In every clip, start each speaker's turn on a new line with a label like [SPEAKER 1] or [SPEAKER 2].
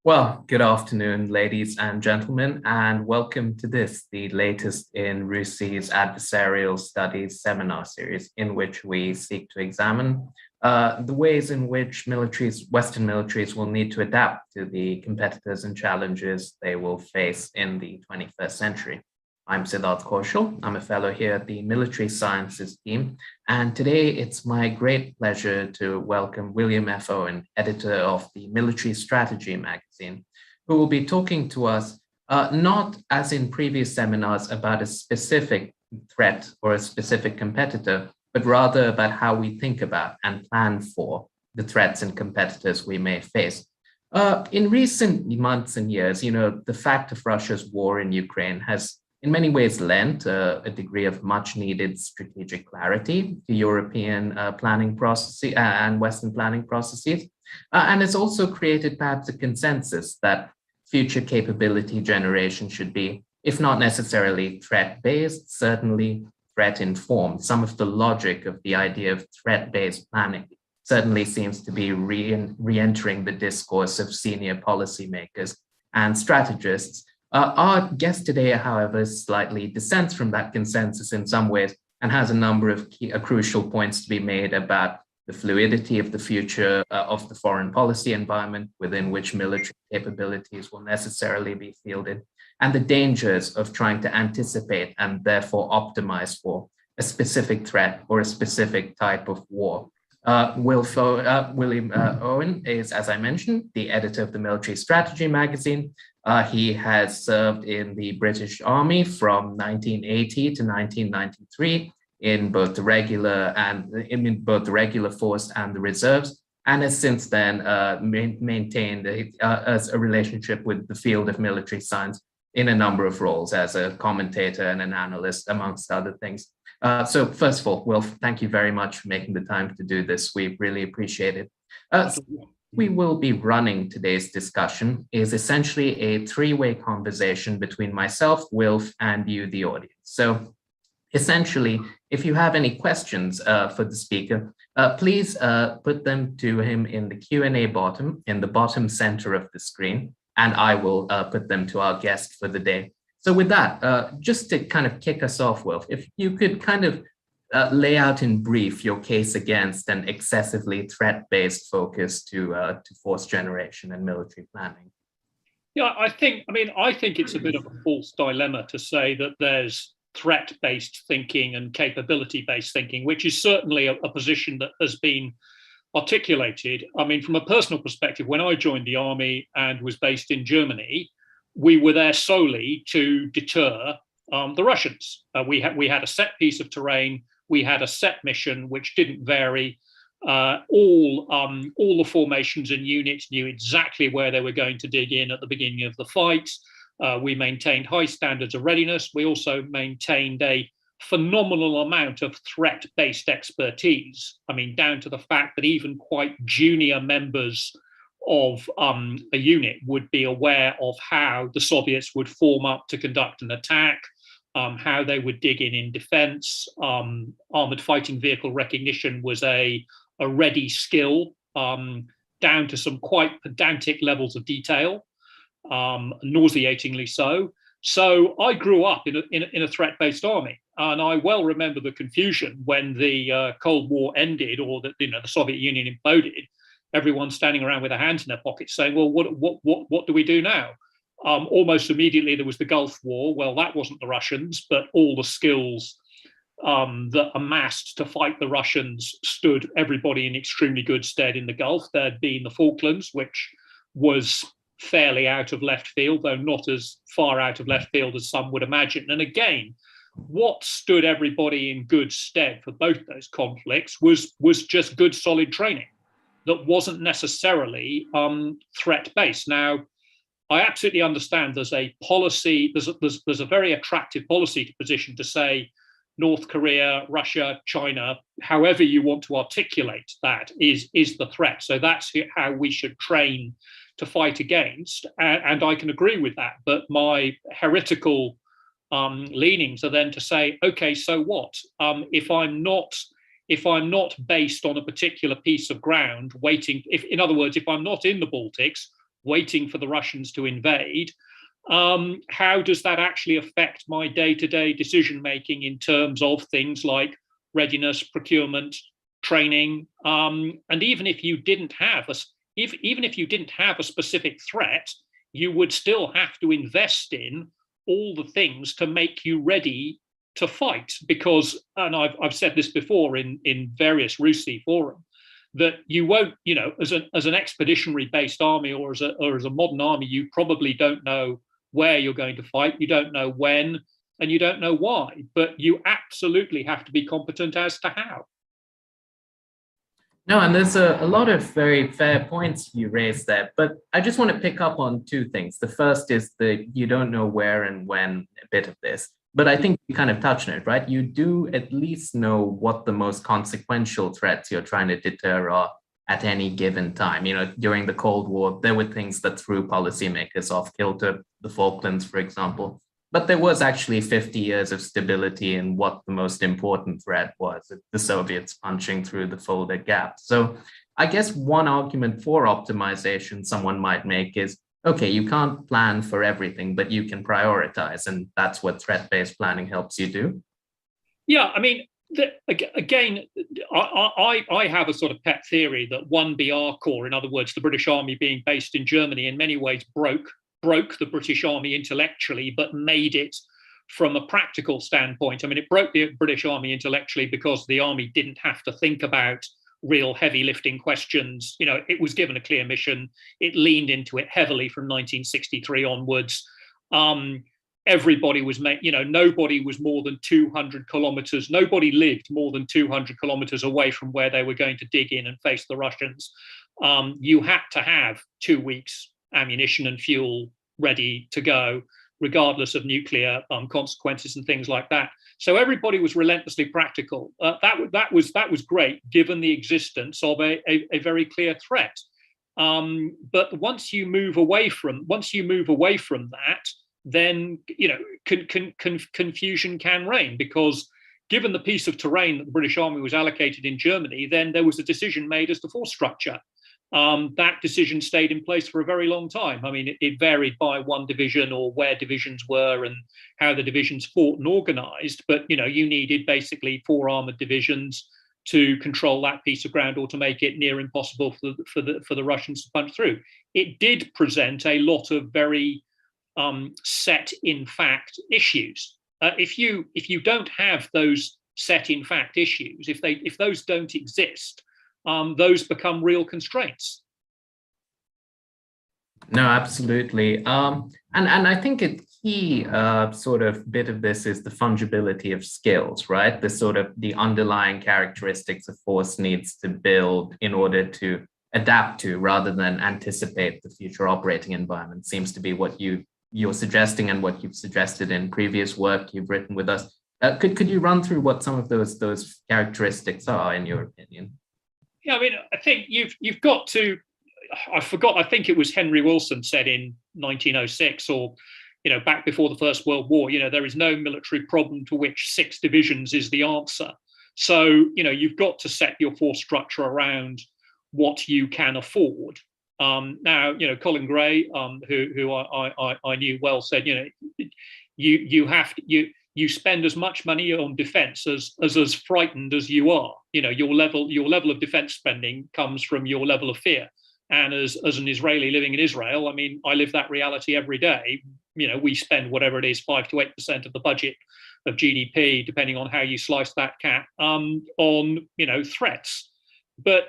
[SPEAKER 1] Well, good afternoon, ladies and gentlemen, and welcome to this, the latest in RUSI's Adversarial Studies seminar series, in which we seek to examine the ways in which Western militaries will need to adapt to the competitors and challenges they will face in the 21st century. I'm Siddharth Kaushal. I'm a fellow here at the Military Sciences team, and today it's my great pleasure to welcome William F. Owen, editor of the Military Strategy magazine, who will be talking to us not as in previous seminars about a specific threat or a specific competitor, but rather about how we think about and plan for the threats and competitors we may face. In recent months and years, the fact of Russia's war in Ukraine has in many ways lent a degree of much needed strategic clarity to European planning processes and Western planning processes. And it's also created perhaps a consensus that future capability generation should be, if not necessarily threat-based, certainly threat-informed. Some of the logic of the idea of threat-based planning certainly seems to be re-entering the discourse of senior policymakers and strategists. Our guest today, however, slightly dissents from that consensus in some ways and has a number of crucial points to be made about the fluidity of the future of the foreign policy environment within which military capabilities will necessarily be fielded, and the dangers of trying to anticipate and therefore optimize for a specific threat or a specific type of war. William Owen is, as I mentioned, the editor of the Military Strategy magazine. He has served in the British Army from 1980 to 1993 in both the regular force and the reserves, and has since then maintained a relationship with the field of military science in a number of roles as a commentator and an analyst, amongst other things. So first of all, Will, thank you very much for making the time to do this. We really appreciate it. We will be running today's discussion is essentially a three-way conversation between myself, Wilf, and you, the audience. So essentially, if you have any questions for the speaker, please put them to him in the Q&A in the bottom center of the screen, and I will put them to our guest for the day. So with that, just to kind of kick us off, Wilf, if you could kind of lay out in brief your case against an excessively threat-based focus to force generation and military planning.
[SPEAKER 2] Yeah, I think it's a bit of a false dilemma to say that there's threat-based thinking and capability-based thinking, which is certainly a position that has been articulated. I mean, from a personal perspective, when I joined the army and was based in Germany, we were there solely to deter the Russians. We had a set piece of terrain. We had a set mission which didn't vary. All the formations and units knew exactly where they were going to dig in at the beginning of the fight. We maintained high standards of readiness. We also maintained a phenomenal amount of threat-based expertise. I mean, down to the fact that even quite junior members of a unit would be aware of how the Soviets would form up to conduct an attack, how they would dig in defense. Armored fighting vehicle recognition was a ready skill, down to some quite pedantic levels of detail, nauseatingly so. So I grew up in a threat-based army, and I well remember the confusion when the Cold War ended, or that the Soviet Union imploded. Everyone standing around with their hands in their pockets saying, well, what do we do now? Almost immediately there was the Gulf War. Well, that wasn't the Russians, but all the skills that amassed to fight the Russians stood everybody in extremely good stead in the Gulf. There'd been the Falklands, which was fairly out of left field, though not as far out of left field as some would imagine. And again, what stood everybody in good stead for both those conflicts was just good, solid training that wasn't necessarily threat-based. Now, I absolutely understand there's a policy, there's a very attractive policy position to say North Korea, Russia, China, however you want to articulate that is the threat. So that's how we should train to fight against. And I can agree with that. But my heretical leanings are then to say, okay, so what? If I'm not based on a particular piece of ground waiting, in other words, if I'm not in the Baltics waiting for the Russians to invade, how does that actually affect my day-to-day decision-making in terms of things like readiness, procurement, training, and even if you didn't have a specific threat, you would still have to invest in all the things to make you ready to fight. Because, and I've said this before in various RUSI forums, that you won't, as an expeditionary-based army or as a modern army, you probably don't know where you're going to fight, you don't know when, and you don't know why, but you absolutely have to be competent as to how.
[SPEAKER 1] No, and there's a lot of very fair points you raised there, but I just want to pick up on two things. The first is that you don't know where and when a bit of this, but I think you kind of touched on it, right? You do at least know what the most consequential threats you're trying to deter are at any given time. During the Cold War, there were things that threw policymakers off kilter, the Falklands, for example. But there was actually 50 years of stability in what the most important threat was, the Soviets punching through the folded gap. So I guess one argument for optimization someone might make is, okay, you can't plan for everything, but you can prioritize. And that's what threat-based planning helps you do.
[SPEAKER 2] Yeah, I mean, again, I have a sort of pet theory that 1BR Corps, in other words, the British Army being based in Germany, in many ways broke the British Army intellectually, but made it from a practical standpoint. I mean, it broke the British Army intellectually because the army didn't have to think about real heavy lifting questions. It was given a clear mission. It leaned into it heavily from 1963 onwards. Everybody was nobody was more than 200 kilometers. Nobody lived more than 200 kilometers away from where they were going to dig in and face the Russians. You had to have 2 weeks ammunition and fuel ready to go, regardless of nuclear consequences and things like that. So everybody was relentlessly practical. That was great, given the existence of a very clear threat. But once you move away from that, then confusion can reign, because given the piece of terrain that the British Army was allocated in Germany, then there was a decision made as to force structure. That decision stayed in place for a very long time. I mean, it varied by one division or where divisions were and how the divisions fought and organized. But, you needed basically 4 armored divisions to control that piece of ground or to make it near impossible for the Russians to punch through. It did present a lot of very set in fact issues. If you don't have those set in fact issues, if those don't exist, those become real constraints.
[SPEAKER 1] No, absolutely. And I think a key sort of bit of this is the fungibility of skills, right? The underlying characteristics a force needs to build in order to adapt to rather than anticipate the future operating environment seems to be what you're suggesting and what you've suggested in previous work you've written with us. Could you run through what some of those characteristics are, in your opinion?
[SPEAKER 2] Yeah, I mean, I think you've got to. I forgot. I think it was Henry Wilson said in 1906, or back before the First World War. There is no military problem to which 6 divisions is the answer. So you've got to set your force structure around what you can afford. Now, Colin Gray, who I knew well, said you spend as much money on defense as frightened as you are. Your level of defense spending comes from your level of fear. And as an Israeli living in Israel, I mean, I live that reality every day. We spend whatever it is, 5 to 8% of the budget of GDP, depending on how you slice that cat, on threats. But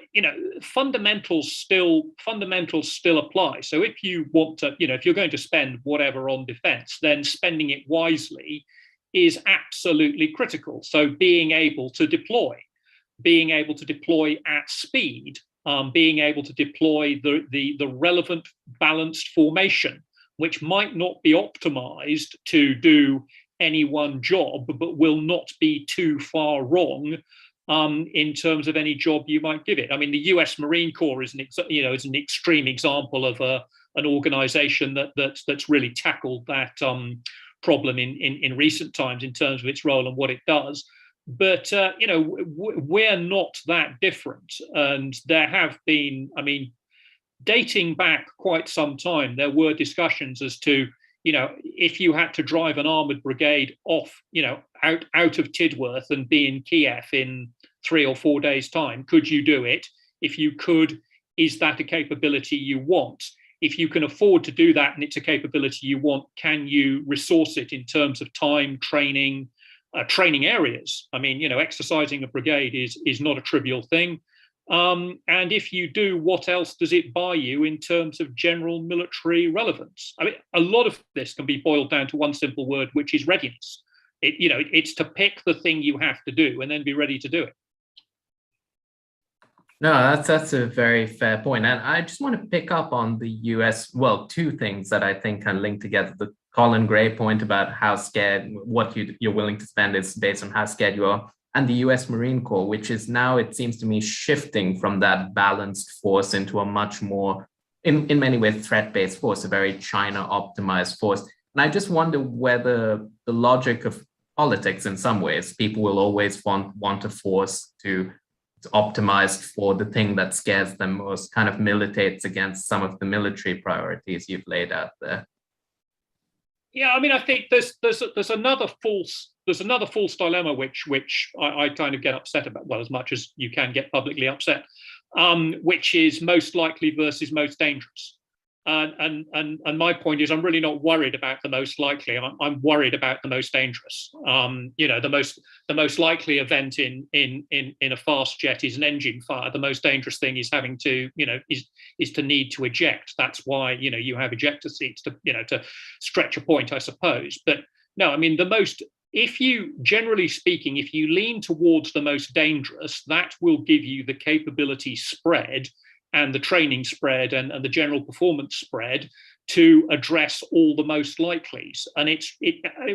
[SPEAKER 2] fundamentals still apply. So if you want to, if you're going to spend whatever on defense, then spending it wisely is absolutely critical. So being able to deploy at speed, being able to deploy the relevant balanced formation, which might not be optimized to do any one job, but will not be too far wrong in terms of any job you might give it. I mean, the U.S. Marine Corps is an extreme example of an organization that's really tackled that problem in recent times in terms of its role and what it does. But we're not that different, and there have been. I mean, dating back quite some time, there were discussions as to, if you had to drive an armored brigade off, out of Tidworth and be in Kiev in 3 or 4 days' time, could you do it? If you could, is that a capability you want? If you can afford to do that and it's a capability you want, can you resource it in terms of time, training, training areas? I mean, exercising a brigade is not a trivial thing. And if you do, what else does it buy you in terms of general military relevance? I mean, a lot of this can be boiled down to one simple word, which is readiness. It's to pick the thing you have to do and then be ready to do it.
[SPEAKER 1] No, that's a very fair point. And I just want to pick up on the US, well, two things that I think can link together. The Colin Gray point about how scared, what you're willing to spend is based on how scared you are. And the US Marine Corps, which is now, it seems to me, shifting from that balanced force into a much more, in many ways, threat-based force, a very China-optimized force. And I just wonder whether the logic of politics, in some ways, people will always want a force to optimized for the thing that scares them most, kind of militates against some of the military priorities you've laid out there.
[SPEAKER 2] Yeah, I mean, I think there's another false dilemma which I kind of get upset about, well, as much as you can get publicly upset, which is most likely versus most dangerous. And my point is, I'm really not worried about the most likely. I'm worried about the most dangerous. The most likely event in a fast jet is an engine fire. The most dangerous thing is having to, is to need to eject. That's why you have ejector seats to stretch a point, I suppose. But no, I mean if you, generally speaking, if you lean towards the most dangerous, that will give you the capability spread and the training spread and the general performance spread to address all the most likelies. And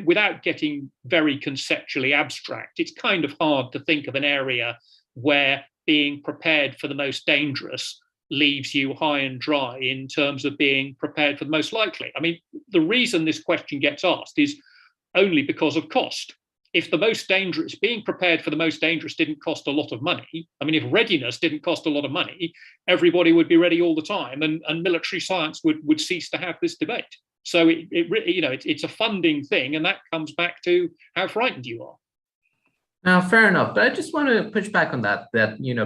[SPEAKER 2] without getting very conceptually abstract, it's kind of hard to think of an area where being prepared for the most dangerous leaves you high and dry in terms of being prepared for the most likely. I mean, the reason this question gets asked is only because of cost. If the most dangerous, being prepared for the most dangerous didn't cost a lot of money, I mean, if readiness didn't cost a lot of money, everybody would be ready all the time, and military science would cease to have this debate. So it's a funding thing, and that comes back to how frightened you are.
[SPEAKER 1] Now, fair enough, but I just want to push back on that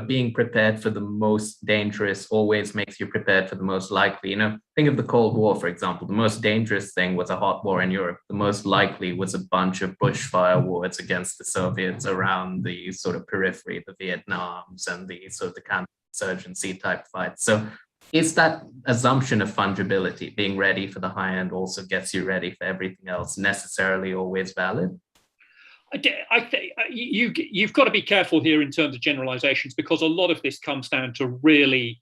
[SPEAKER 1] being prepared for the most dangerous always makes you prepared for the most likely. Think of the Cold War, for example. The most dangerous thing was a hot war in Europe. The most likely was a bunch of bushfire wars against the Soviets around the sort of periphery, the Vietnams and the sort of the counter-insurgency type fights. So is that assumption of fungibility, being ready for the high end also gets you ready for everything else, necessarily always valid?
[SPEAKER 2] I think you've got to be careful here in terms of generalizations, because a lot of this comes down to really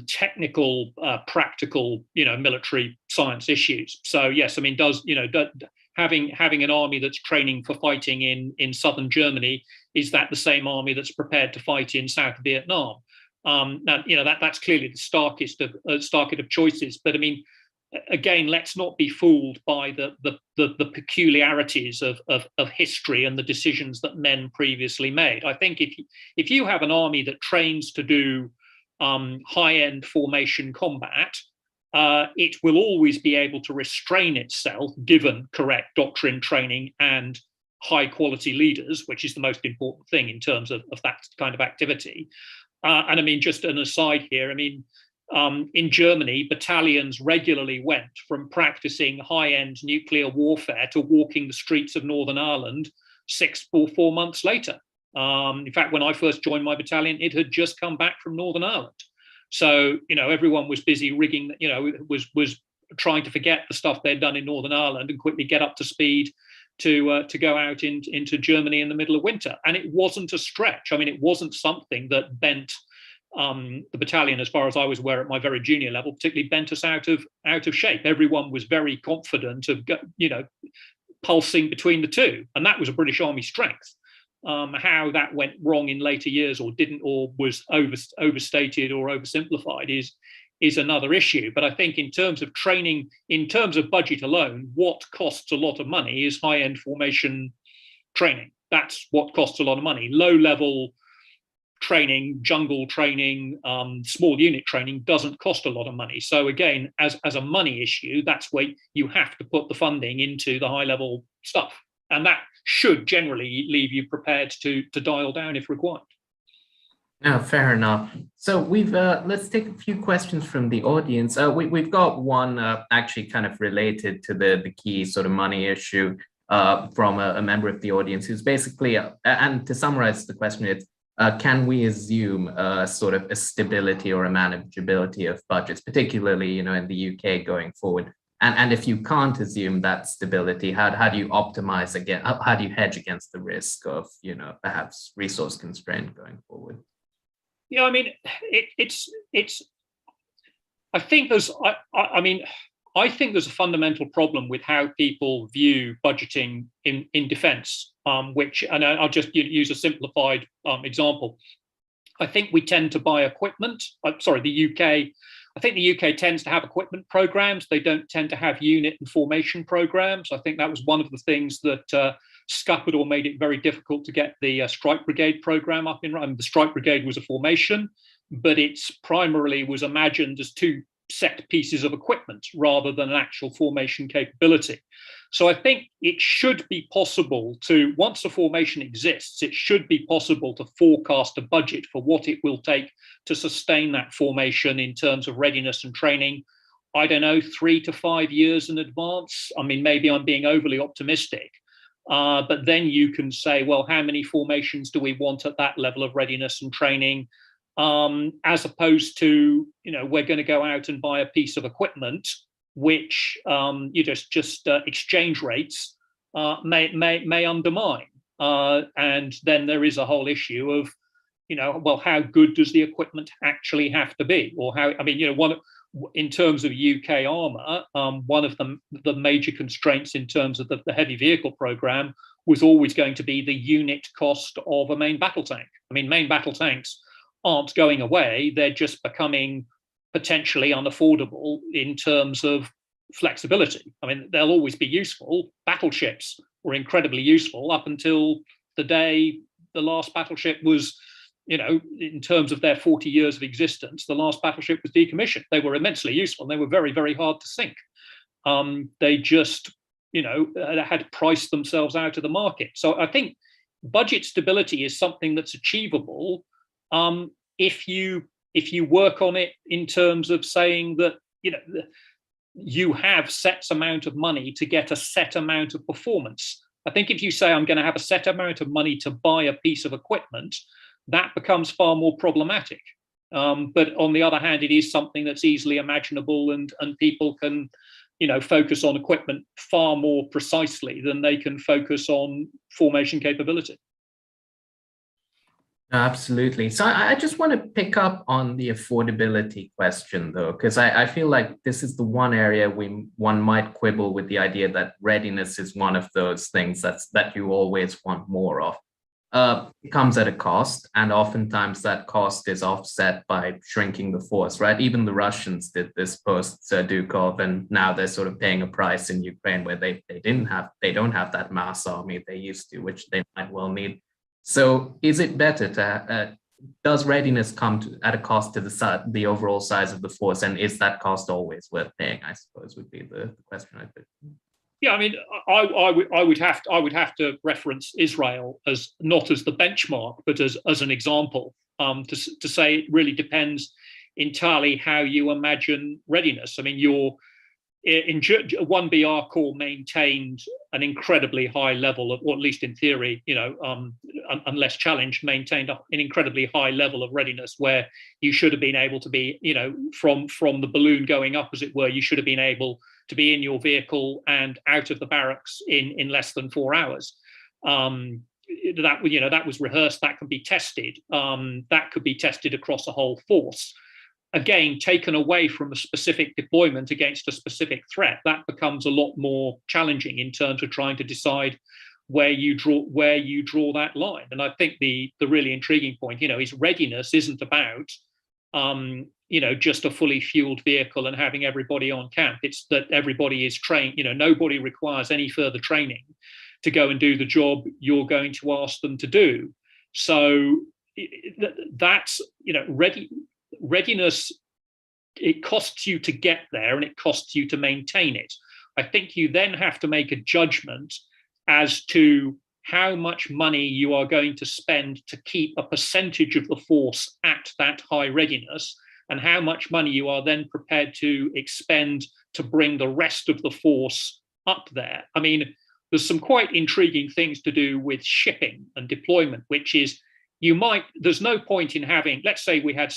[SPEAKER 2] technical, practical, military science issues. So yes, I mean, having an army that's training for fighting in southern Germany, is that the same army that's prepared to fight in South Vietnam? Now, that's clearly the starkest of choices. But I mean, again, let's not be fooled by the peculiarities of history and the decisions that men previously made. I think if you have an army that trains to do high-end formation combat, it will always be able to restrain itself, given correct doctrine training and high-quality leaders, which is the most important thing in terms of that kind of activity. And I mean, just an aside here, I mean, in Germany, battalions regularly went from practicing high-end nuclear warfare to walking the streets of Northern Ireland 6 or 4 months later. In fact, when I first joined my battalion, it had just come back from Northern Ireland. So, everyone was busy rigging, was trying to forget the stuff they'd done in Northern Ireland and quickly get up to speed to go out into Germany in the middle of winter. And it wasn't a stretch. I mean, it wasn't something that bent the battalion, as far as I was aware at my very junior level, particularly bent us out of shape. Everyone was very confident of, pulsing between the two. And that was a British Army strength. How that went wrong in later years or didn't, or was overstated or oversimplified is another issue. But I think in terms of training, in terms of budget alone, what costs a lot of money is high-end formation training. That's what costs a lot of money. Low-level training, jungle training, small unit training doesn't cost a lot of money. So again, as a money issue, that's where you have to put the funding into the high level stuff. And that should generally leave you prepared to dial down if required.
[SPEAKER 1] No, fair enough. So we've let's take a few questions from the audience. We've got one actually kind of related to the key sort of money issue from a member of the audience who's basically, and to summarize the question, it's can we assume sort of a stability or a manageability of budgets, particularly in the UK going forward? And if you can't assume that stability, how do you optimize again? How do you hedge against the risk of perhaps resource constraint going forward?
[SPEAKER 2] Yeah, I mean, I think there's a fundamental problem with how people view budgeting in defence, which, and I'll just use a simplified example. I think we tend to buy equipment. The UK. I think the UK tends to have equipment programs. They don't tend to have unit and formation programs. I think that was one of the things that scuppered or made it very difficult to get the strike brigade program up in running. The strike brigade was a formation, but it's primarily was imagined as two set pieces of equipment rather than an actual formation capability. So I think it should be possible to, once a formation exists, it should be possible to forecast a budget for what it will take to sustain that formation in terms of readiness and training. I don't know, 3 to 5 years in advance. I mean, maybe I'm being overly optimistic. But then you can say, well, how many formations do we want at that level of readiness and training? As opposed to, we're going to go out and buy a piece of equipment, which exchange rates may undermine. And then there is a whole issue of, well, how good does the equipment actually have to be? Or how, in terms of UK armour, one of the major constraints in terms of the heavy vehicle programme was always going to be the unit cost of a main battle tank. I mean, main battle tanks aren't going away, they're just becoming potentially unaffordable in terms of flexibility. I mean, they'll always be useful. Battleships were incredibly useful up until the day the last battleship was, in terms of their 40 years of existence, the last battleship was decommissioned. They were immensely useful and they were very, very hard to sink. They just, had priced themselves out of the market. So I think budget stability is something that's achievable if you work on it in terms of saying that, you have set amount of money to get a set amount of performance. I think if you say I'm going to have a set amount of money to buy a piece of equipment, that becomes far more problematic. But on the other hand, it is something that's easily imaginable and people can, focus on equipment far more precisely than they can focus on formation capability.
[SPEAKER 1] Absolutely. So I just want to pick up on the affordability question, though, because I feel like this is the one area one might quibble with the idea that readiness is one of those things that you always want more of. It comes at a cost, and oftentimes that cost is offset by shrinking the force, right? Even the Russians did this post Dukov, and now they're sort of paying a price in Ukraine where they don't have that mass army they used to, which they might well need. So is it better to, does readiness come at a cost to the overall size of the force? And is that cost always worth paying, I suppose, would be the question I put.
[SPEAKER 2] Yeah, I mean, I would have to reference Israel as not as the benchmark, but as an example, to say it really depends entirely how you imagine readiness. I mean, in 1BR Corps maintained an incredibly high level of, or at least in theory, unless challenged, maintained an incredibly high level of readiness where you should have been able to be, from the balloon going up, as it were, you should have been able to be in your vehicle and out of the barracks in less than 4 hours. That was rehearsed. That can be tested. That could be tested across a whole force. Again, taken away from a specific deployment against a specific threat, that becomes a lot more challenging in terms of trying to decide where you draw that line. And I think the really intriguing point, is readiness isn't about just a fully fueled vehicle and having everybody on camp. It's that everybody is trained. Nobody requires any further training to go and do the job you're going to ask them to do. So that's, readiness, it costs you to get there and it costs you to maintain it. I think you then have to make a judgment as to how much money you are going to spend to keep a percentage of the force at that high readiness, and how much money you are then prepared to expend to bring the rest of the force up there. I mean, there's some quite intriguing things to do with shipping and deployment, which is there's no point in having, let's say we had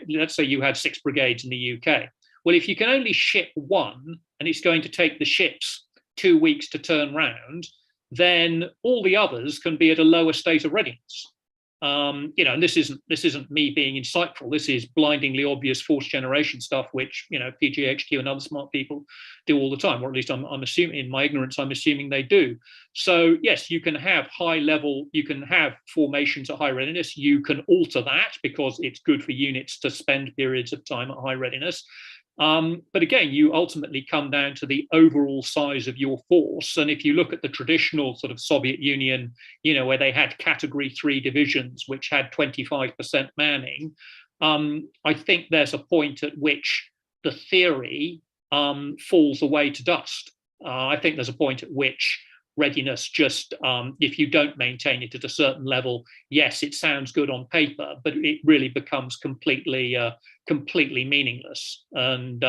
[SPEAKER 2] let's say you had 6 brigades in the UK. Well, if you can only ship one and it's going to take the ships 2 weeks to turn round, then all the others can be at a lower state of readiness. And this isn't me being insightful. This is blindingly obvious force generation stuff, which PGHQ and other smart people do all the time, or at least I'm assuming, in my ignorance, I'm assuming they do. So yes, you can have you can have formations at high readiness. You can alter that because it's good for units to spend periods of time at high readiness. But again, you ultimately come down to the overall size of your force. And if you look at the traditional sort of Soviet Union, where they had category 3 divisions, which had 25% manning, I think there's a point at which the theory falls away to dust. I think there's a point at which readiness just, if you don't maintain it at a certain level, yes, it sounds good on paper, but it really becomes completely meaningless. And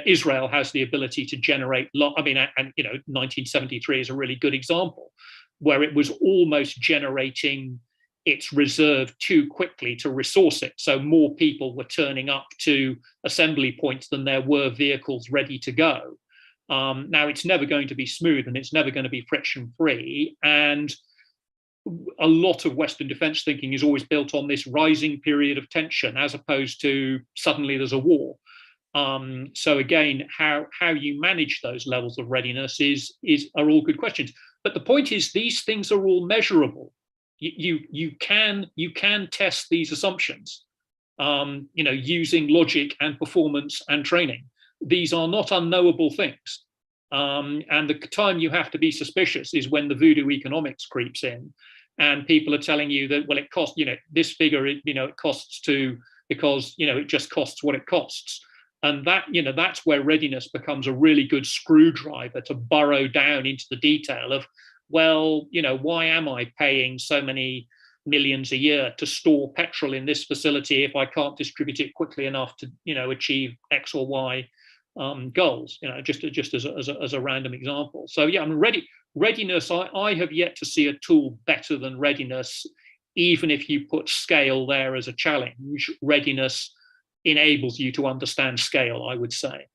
[SPEAKER 2] Israel has the ability to generate. 1973 is a really good example, where it was almost generating its reserve too quickly to resource it. So more people were turning up to assembly points than there were vehicles ready to go. Now, it's never going to be smooth and it's never going to be friction-free. And a lot of Western defense thinking is always built on this rising period of tension, as opposed to suddenly there's a war. So again, how you manage those levels of readiness are all good questions. But the point is, these things are all measurable. You can test these assumptions, using logic and performance and training. These are not unknowable things. And the time you have to be suspicious is when the voodoo economics creeps in and people are telling you that, well, it costs, this figure, it costs because it just costs what it costs. And that's where readiness becomes a really good screwdriver to burrow down into the detail of, well, why am I paying so many millions a year to store petrol in this facility if I can't distribute it quickly enough to, achieve X or Y goals, just as a random example. So yeah, readiness, I have yet to see a tool better than readiness. Even if you put scale there as a challenge, readiness enables you to understand scale, I would say.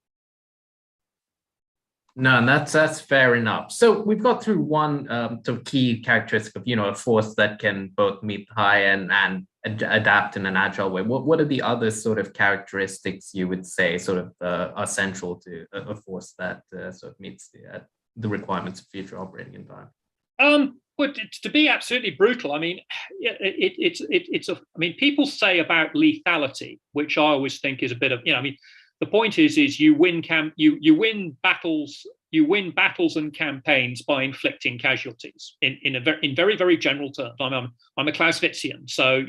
[SPEAKER 1] No, that's fair enough. So we've got through one sort of key characteristic of a force that can both meet high and adapt in an agile way. What are the other sort of characteristics you would say sort of are central to a force that sort of meets the requirements of future operating environment?
[SPEAKER 2] But to be absolutely brutal, I mean, people say about lethality, which I always think is a bit of, the point is you win battles and campaigns by inflicting casualties in very, very general terms. I'm a Clausewitzian, so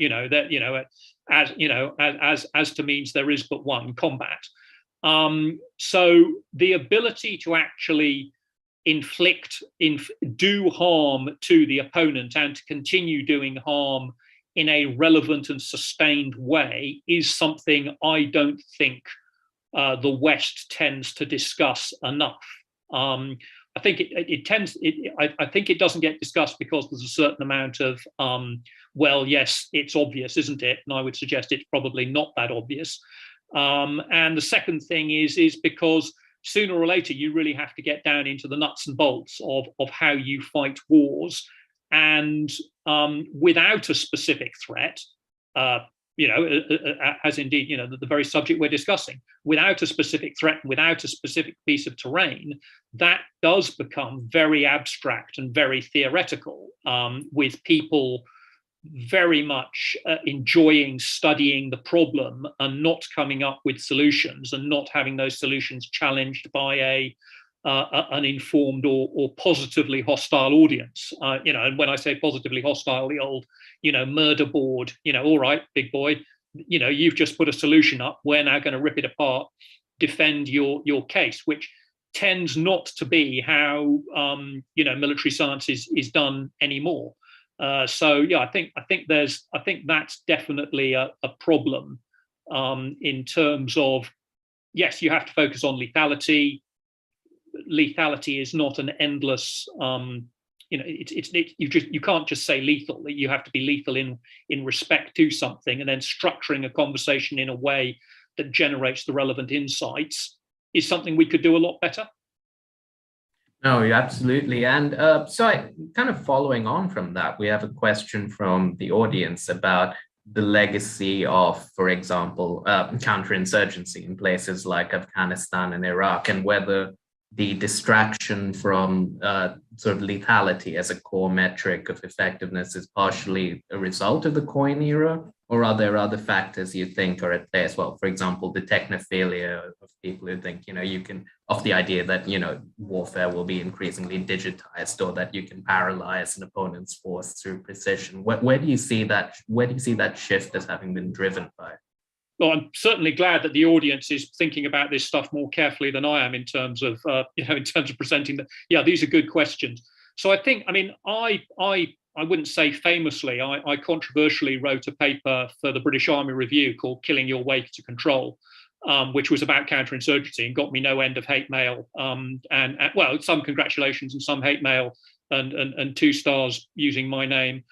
[SPEAKER 2] as to means there is but one combat. So the ability to actually do harm to the opponent and to continue doing harm in a relevant and sustained way is something I don't think the West tends to discuss enough. I think I think it doesn't get discussed because there's a certain amount of well, yes, it's obvious, isn't it? And I would suggest it's probably not that obvious. And the second thing is because sooner or later you really have to get down into the nuts and bolts of how you fight wars, and without a specific threat, as indeed, the very subject we're discussing, without a specific threat, without a specific piece of terrain, that does become very abstract and very theoretical, with people very much enjoying studying the problem and not coming up with solutions, and not having those solutions challenged by an informed or positively hostile audience. And when I say positively hostile, the old, murder board, all right, big boy, you've just put a solution up. We're now going to rip it apart, defend your case, which tends not to be how military science is done anymore. So yeah, I think that's definitely a problem in terms of, yes, you have to focus on lethality. Lethality is not an endless. You can't just say lethal. You have to be lethal in respect to something, and then structuring a conversation in a way that generates the relevant insights is something we could do a lot better.
[SPEAKER 1] No, absolutely. And so kind of following on from that, we have a question from the audience about the legacy of, for example, counterinsurgency in places like Afghanistan and Iraq, and whether the distraction from sort of lethality as a core metric of effectiveness is partially a result of the coin era, or are there other factors you think are at play as well? For example, the technophilia of people who think, of the idea that, warfare will be increasingly digitized, or that you can paralyze an opponent's force through precision. Where do you see that? Where do you see that shift as having been driven by?
[SPEAKER 2] Well, I'm certainly glad that the audience is thinking about this stuff more carefully than I am in terms of, presenting them. Yeah, these are good questions. So I think, I wouldn't say famously, I controversially wrote a paper for the British Army Review called "Killing Your Way to Control," which was about counterinsurgency and got me no end of hate mail, and some congratulations and some hate mail, and 2 stars using my name.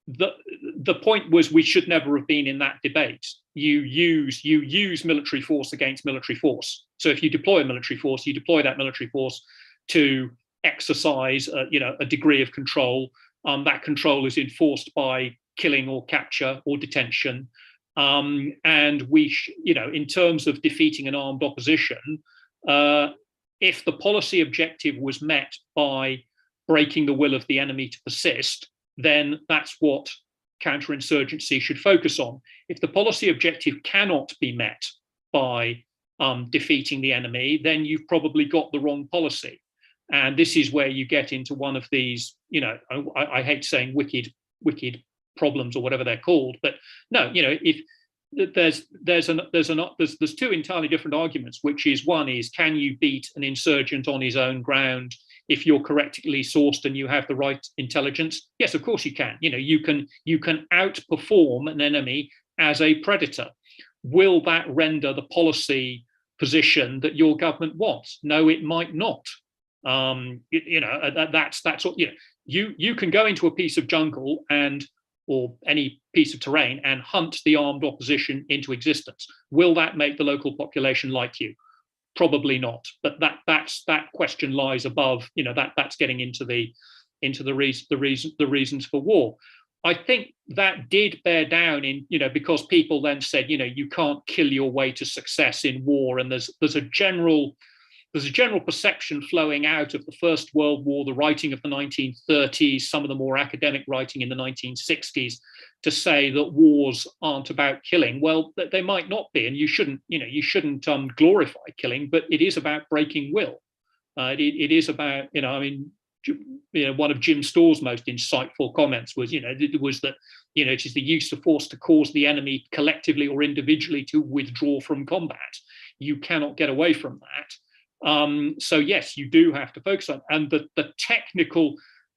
[SPEAKER 2] The point was, we should never have been in that debate. You use military force against military force. So if you deploy a military force, you deploy that military force to exercise a degree of control. That control is enforced by killing or capture or detention. And in terms of defeating an armed opposition, if the policy objective was met by breaking the will of the enemy to persist, then that's what counterinsurgency should focus on. If the policy objective cannot be met by defeating the enemy, then you've probably got the wrong policy. And this is where you get into one of these, I hate saying wicked problems or whatever they're called, but no, if there's 2 entirely different arguments, which is, one is, can you beat an insurgent on his own ground if you're correctly sourced and you have the right intelligence? Yes, of course you can. You can outperform an enemy as a predator. Will that render the policy position that your government wants? No, it might not. That's what you can go into a piece of jungle or any piece of terrain and hunt the armed opposition into existence. Will that make the local population like you? Probably not. But that question lies above. That's getting into the reasons for war. I think that did bear down in, because people then said, you can't kill your way to success in war, and there's a general perception flowing out of the First World War, the writing of the 1930s, some of the more academic writing in the 1960s, to say that wars aren't about killing. Well, they might not be, and you shouldn't glorify killing, but it is about breaking will. It is about, one of Jim Storr's most insightful comments was, that, it is the use of force to cause the enemy collectively or individually to withdraw from combat. You cannot get away from that. So yes, you do have to focus on, and the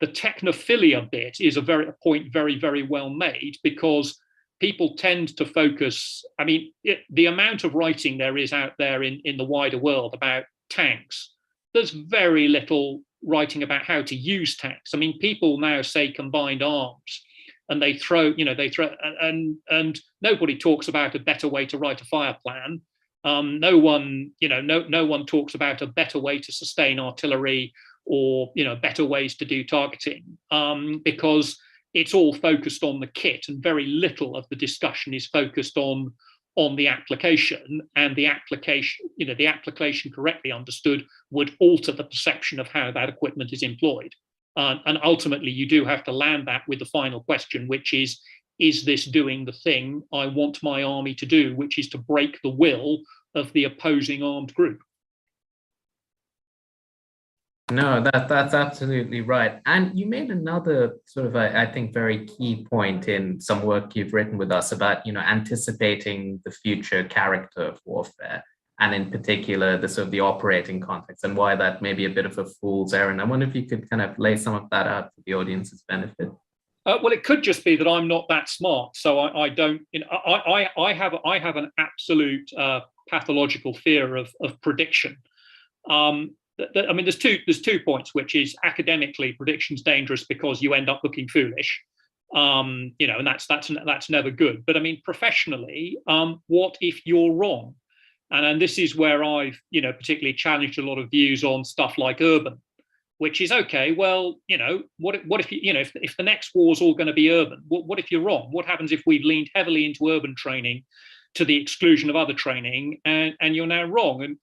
[SPEAKER 2] technophilia bit is a point very, very well made, because people tend to focus. The amount of writing there is out there in the wider world about tanks, there's very little writing about how to use tanks. People now say combined arms, and they throw, and nobody talks about a better way to write a fire plan. No one talks about a better way to sustain artillery, or better ways to do targeting, because it's all focused on the kit, and very little of the discussion is focused on the application. And the application correctly understood would alter the perception of how that equipment is employed. And ultimately, you do have to land that with the final question, which is this doing the thing I want my army to do, which is to break the will of the opposing armed group?
[SPEAKER 1] No, that's absolutely right. And you made another sort of, I think, very key point in some work you've written with us about, anticipating the future character of warfare, and in particular, the sort of the operating context and why that may be a bit of a fool's errand. I wonder if you could kind of lay some of that out for the audience's benefit.
[SPEAKER 2] Well, it could just be that I'm not that smart, so I don't. I have an absolute pathological fear of prediction. I mean, there's two points, which is academically, prediction's dangerous because you end up looking foolish, and that's never good. But I mean, professionally, what if you're wrong? And this is where I've particularly challenged a lot of views on stuff like urban, which is okay. Well, what if if the next war is all going to be urban? What if you're wrong? What happens if we've leaned heavily into urban training to the exclusion of other training, and you're now wrong? And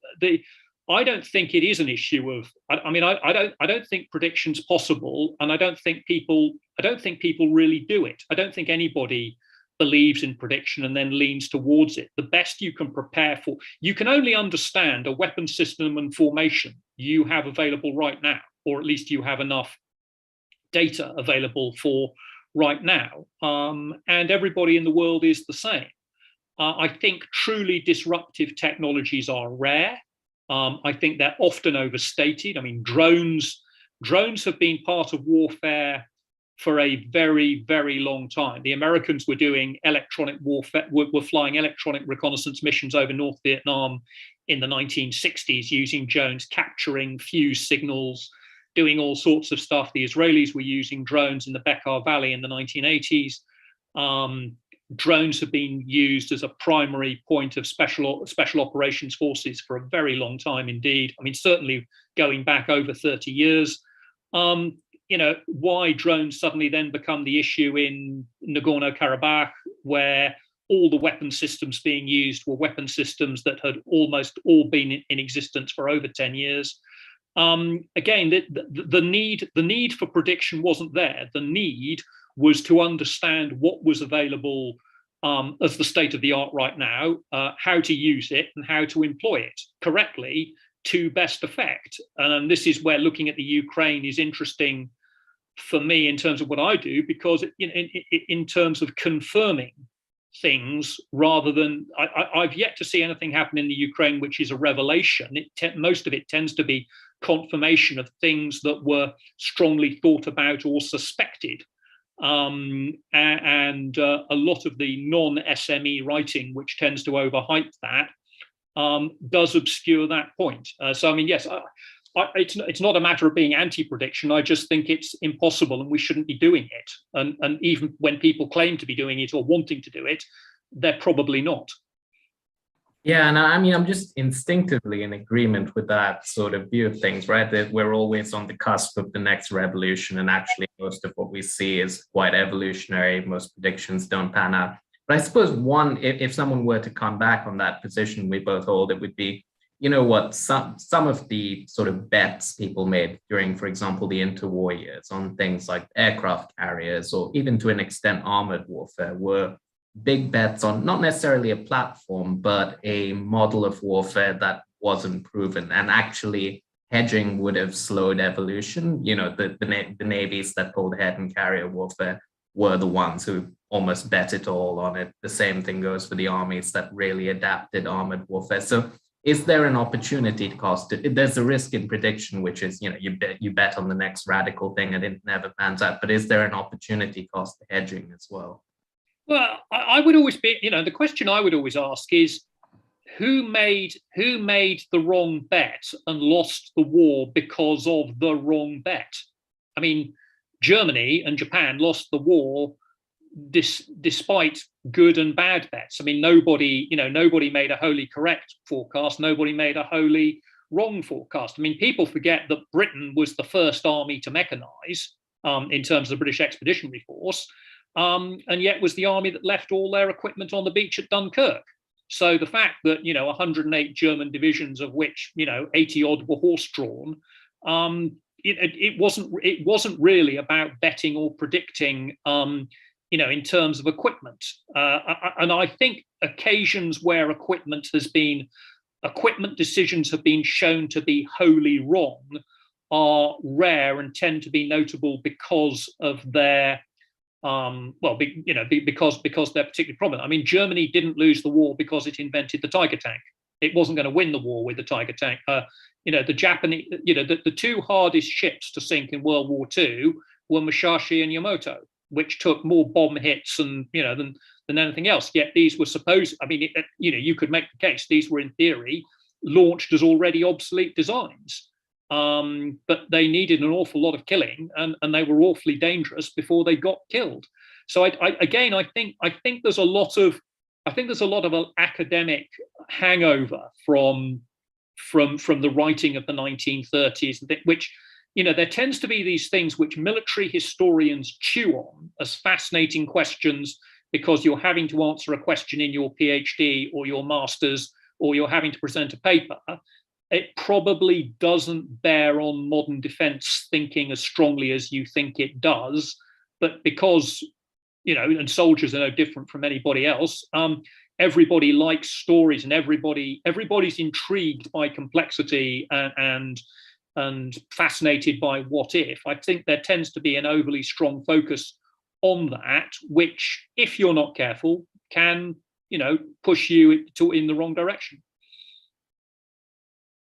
[SPEAKER 2] I don't think it is an issue of. I don't think prediction's possible, and I don't think people really do it. I don't think anybody believes in prediction and then leans towards it. The best you can prepare for, you can only understand a weapon system and formation you have available right now, or at least you have enough data available for right now. And everybody in the world is the same. I think truly disruptive technologies are rare. I think they're often overstated. I mean, drones have been part of warfare for a very, very long time. The Americans were doing electronic warfare, were flying electronic reconnaissance missions over North Vietnam in the 1960s using drones, capturing fuse signals, doing all sorts of stuff. The Israelis were using drones in the Bekaa Valley in the 1980s. Drones have been used as a primary point of special operations forces for a very long time indeed. I mean, certainly going back over 30 years. Why drones suddenly then become the issue in Nagorno-Karabakh, where all the weapon systems being used were weapon systems that had almost all been in existence for over 10 years. Again, the need for prediction wasn't there. The need was to understand what was available as the state of the art right now, how to use it and how to employ it correctly to best effect. And this is where looking at the Ukraine is interesting for me in terms of what I do, because in terms of confirming things rather than I've yet to see anything happen in the Ukraine which is a revelation. Most of it tends to be confirmation of things that were strongly thought about or suspected. And a lot of the non-SME writing, which tends to overhype that, does obscure that point. So I mean, yes, it's not a matter of being anti-prediction. I just think it's impossible and we shouldn't be doing it. And even when people claim to be doing it or wanting to do it, they're probably not.
[SPEAKER 1] Yeah, and I mean, I'm just instinctively in agreement with that sort of view of things, right? That we're always on the cusp of the next revolution, and actually most of what we see is quite evolutionary. Most predictions don't pan out. But I suppose if someone were to come back on that position we both hold, it would be, some of the sort of bets people made during, for example, the interwar years on things like aircraft carriers or even to an extent armored warfare were big bets on not necessarily a platform, but a model of warfare that wasn't proven. And actually hedging would have slowed evolution. The navies that pulled ahead in carrier warfare were the ones who almost bet it all on it. The same thing goes for the armies that really adapted armored warfare. So is there an opportunity cost? There's a risk in prediction, which is, you bet on the next radical thing and it never pans out. But is there an opportunity cost to hedging as well?
[SPEAKER 2] Well, I would always be, the question I would always ask is who made the wrong bet and lost the war because of the wrong bet? I mean, Germany and Japan lost the war despite good and bad bets. I mean, nobody made a wholly correct forecast. Nobody made a wholly wrong forecast. I mean, people forget that Britain was the first army to mechanize in terms of the British Expeditionary Force. And yet was the army that left all their equipment on the beach at Dunkirk. So the fact that 108 German divisions, of which 80 odd were horse-drawn, it wasn't really about betting or predicting, in terms of equipment. And I think occasions where equipment decisions have been shown to be wholly wrong are rare and tend to be notable because of their because they're particularly prominent. I mean, Germany didn't lose the war because it invented the Tiger tank. It wasn't going to win the war with the Tiger tank. The Japanese, the two hardest ships to sink in World War II were Musashi and Yamato, which took more bomb hits and than anything else. Yet these were supposed. I mean, you could make the case these were in theory launched as already obsolete designs. But they needed an awful lot of killing, and they were awfully dangerous before they got killed. So I think there's a lot of an academic hangover from the writing of the 1930s, which there tends to be these things which military historians chew on as fascinating questions because you're having to answer a question in your PhD or your master's, or you're having to present a paper. It probably doesn't bear on modern defense thinking as strongly as you think it does. But because, and soldiers are no different from anybody else, everybody likes stories, and everybody's intrigued by complexity and fascinated by what if. I think there tends to be an overly strong focus on that, which, if you're not careful, can, push you in the wrong direction.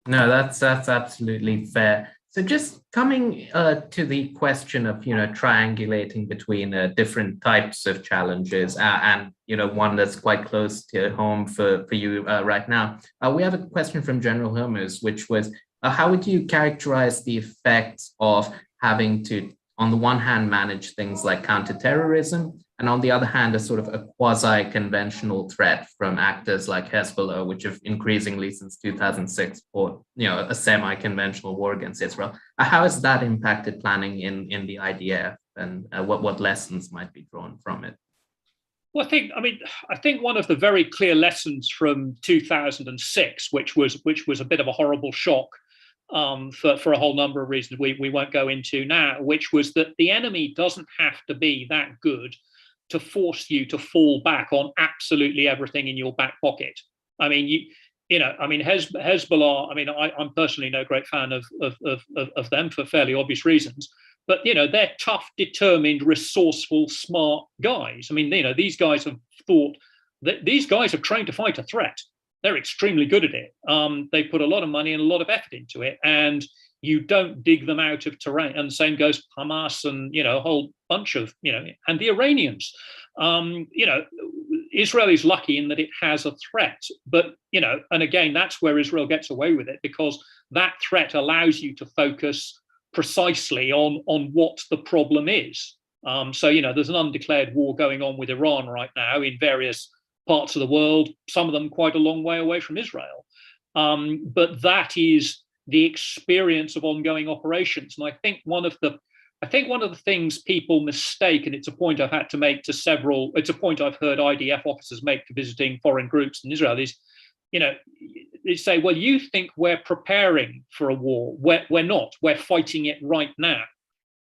[SPEAKER 1] No, that's absolutely fair. So just coming to the question of triangulating between different types of challenges and one that's quite close to home for you right now, we have a question from General Hermes, which was how would you characterize the effects of having to, on the one hand, manage things like counterterrorism, and on the other hand, a sort of a quasi-conventional threat from actors like Hezbollah, which have increasingly since 2006 fought, a semi-conventional war against Israel. How has that impacted planning in the IDF, and what lessons might be drawn from it?
[SPEAKER 2] Well, I think one of the very clear lessons from 2006, which was a bit of a horrible shock for a whole number of reasons we won't go into now, which was that the enemy doesn't have to be that good to force you to fall back on absolutely everything in your back pocket. I mean, Hezbollah. I mean, I'm personally no great fan of them for fairly obvious reasons. But they're tough, determined, resourceful, smart guys. I mean, these guys have thought that these guys are trained to fight a threat. They're extremely good at it. They put a lot of money and a lot of effort into it, and you don't dig them out of terrain. And the same goes for Hamas and a whole bunch of and the Iranians. Israel is lucky in that it has a threat, but and again, that's where Israel gets away with it, because that threat allows you to focus precisely on what the problem is. So there's an undeclared war going on with Iran right now in various parts of the world, some of them quite a long way away from Israel. But that is the experience of ongoing operations. And I think one of the things people mistake, and it's a point I've had to make to it's a point I've heard IDF officers make to visiting foreign groups in Israel, is, they say, well, you think we're preparing for a war. We're not. We're fighting it right now.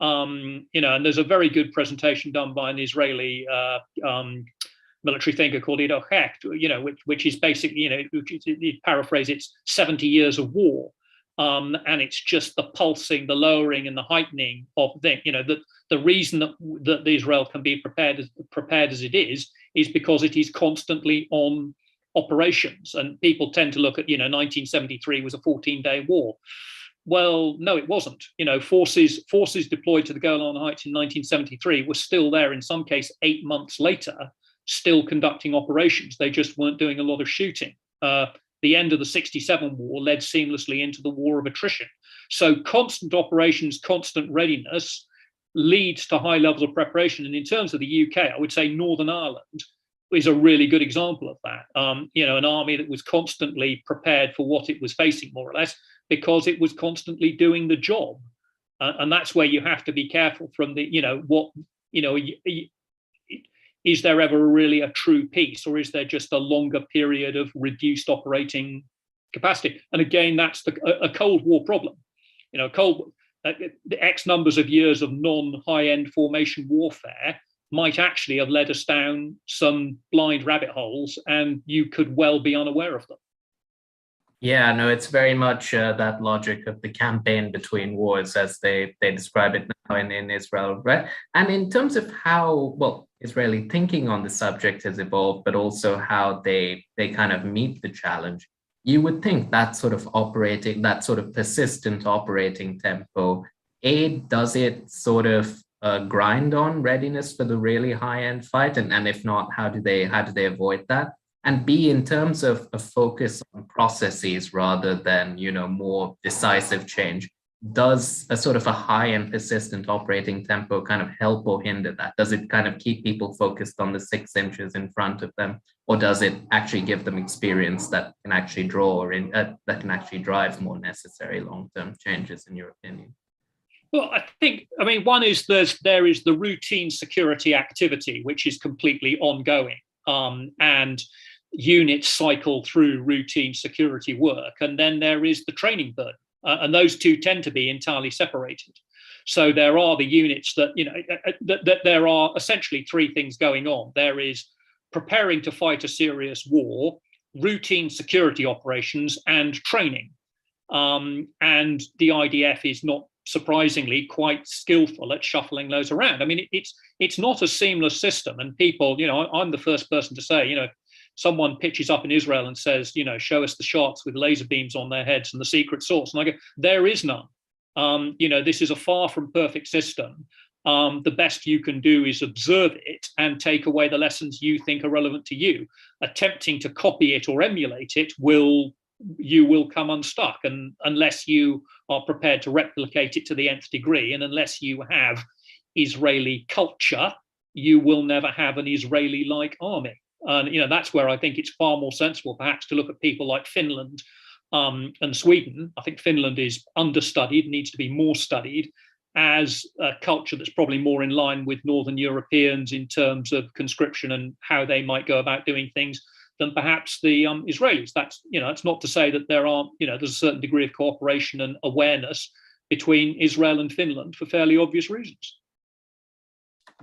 [SPEAKER 2] And there's a very good presentation done by an Israeli military thinker called Ido Hecht, which is basically, paraphrase, it's 70 years of war. And it's just the pulsing, the lowering, and the heightening of the reason that Israel can be prepared as it is because it is constantly on operations. And people tend to look at 1973 was a 14-day war. Well, no, it wasn't. Forces deployed to the Golan Heights in 1973 were still there, in some case 8 months later, still conducting operations. They just weren't doing a lot of shooting. The end of the 67 war led seamlessly into the war of attrition. So constant operations, constant readiness leads to high levels of preparation. And in terms of the UK, I would say Northern Ireland is a really good example of that. An army that was constantly prepared for what it was facing, more or less, because it was constantly doing the job. And that's where you have to be careful from is there ever really a true peace, or is there just a longer period of reduced operating capacity? And again, that's a Cold War problem. The X numbers of years of non-high-end formation warfare might actually have led us down some blind rabbit holes, and you could well be unaware of them.
[SPEAKER 1] Yeah, no, it's very much that logic of the campaign between wars as they describe it now in Israel, right? And in terms of how, well, Israeli thinking on the subject has evolved, but also how they kind of meet the challenge, you would think that sort of operating, that sort of persistent operating tempo, A, does it sort of grind on readiness for the really high-end fight? And if not, how do they avoid that? And B, in terms of a focus on processes rather than, more decisive change, does a sort of a high and persistent operating tempo kind of help or hinder that? Does it kind of keep people focused on the 6 inches in front of them, or does it actually give them experience that can actually that can actually drive more necessary long-term changes, in your opinion?
[SPEAKER 2] Well, I mean, one is there is the routine security activity, which is completely ongoing. And units cycle through routine security work. And then there is the training burden. And those two tend to be entirely separated. So there are the units that, that there are essentially three things going on. There is preparing to fight a serious war, routine security operations, and training. And the IDF is not surprisingly quite skillful at shuffling those around. I mean, it's not a seamless system. And people, I'm the first person to say, someone pitches up in Israel and says, show us the shots with laser beams on their heads and the secret source. And I go, there is none. This is a far from perfect system. The best you can do is observe it and take away the lessons you think are relevant to you. Attempting to copy it or emulate it you will come unstuck, and unless you are prepared to replicate it to the nth degree, and unless you have Israeli culture, you will never have an Israeli-like army. And that's where I think it's far more sensible, perhaps, to look at people like Finland and Sweden. I think Finland is understudied, needs to be more studied as a culture that's probably more in line with Northern Europeans in terms of conscription and how they might go about doing things than perhaps the Israelis. That's it's not to say that there aren't there's a certain degree of cooperation and awareness between Israel and Finland for fairly obvious reasons.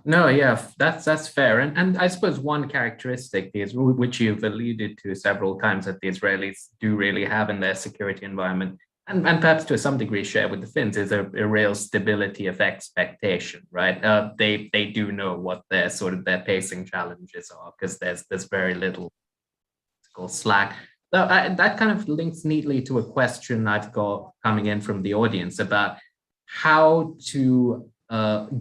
[SPEAKER 1] No, yeah, that's fair. And I suppose one characteristic is, which you've alluded to several times, that the Israelis do really have in their security environment, and perhaps to some degree share with the Finns, is a real stability of expectation, right? They do know what their pacing challenges are, because there's very little slack. So that kind of links neatly to a question I've got coming in from the audience about how to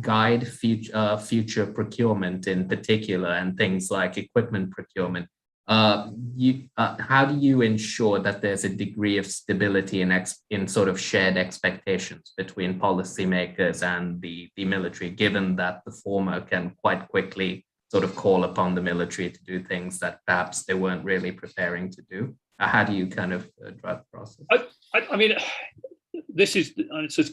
[SPEAKER 1] guide future procurement in particular, and things like equipment procurement. How do you ensure that there's a degree of stability in sort of shared expectations between policymakers and the military, given that the former can quite quickly sort of call upon the military to do things that perhaps they weren't really preparing to do? How do you kind of drive the process?
[SPEAKER 2] I mean, this is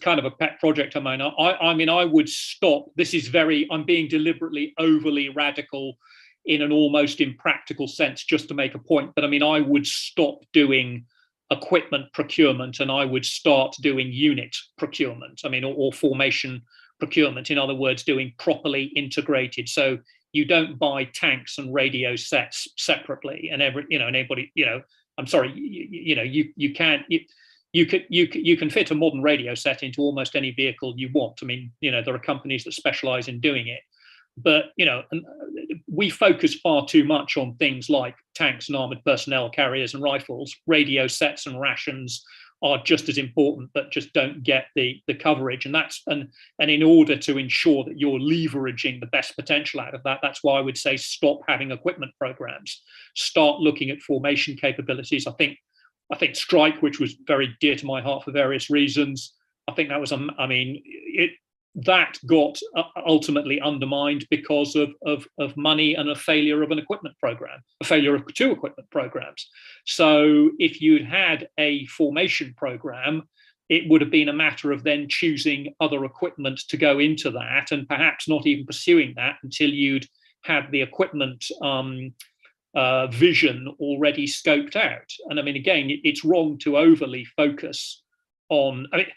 [SPEAKER 2] kind of a pet project of mine. I mean, I would stop. I'm being deliberately overly radical in an almost impractical sense just to make a point. But I mean, I would stop doing equipment procurement and I would start doing unit procurement. I mean, or formation procurement. In other words, doing properly integrated. So you don't buy tanks and radio sets separately, and anybody, I'm sorry, you can't. You can fit a modern radio set into almost any vehicle you want. I mean, there are companies that specialize in doing it, but we focus far too much on things like tanks and armored personnel carriers and rifles. Radio sets and rations are just as important, but just don't get the coverage. And in order to ensure that you're leveraging the best potential out of that, that's why I would say stop having equipment programs. Start looking at formation capabilities. I think strike, which was very dear to my heart for various reasons, I think that was that got ultimately undermined because of money and a failure of an equipment program, a failure of two equipment programs. So if you'd had a formation program, it would have been a matter of then choosing other equipment to go into that, and perhaps not even pursuing that until you'd had the equipment vision already scoped out. And I mean, again, it's wrong to overly focus on. I mean,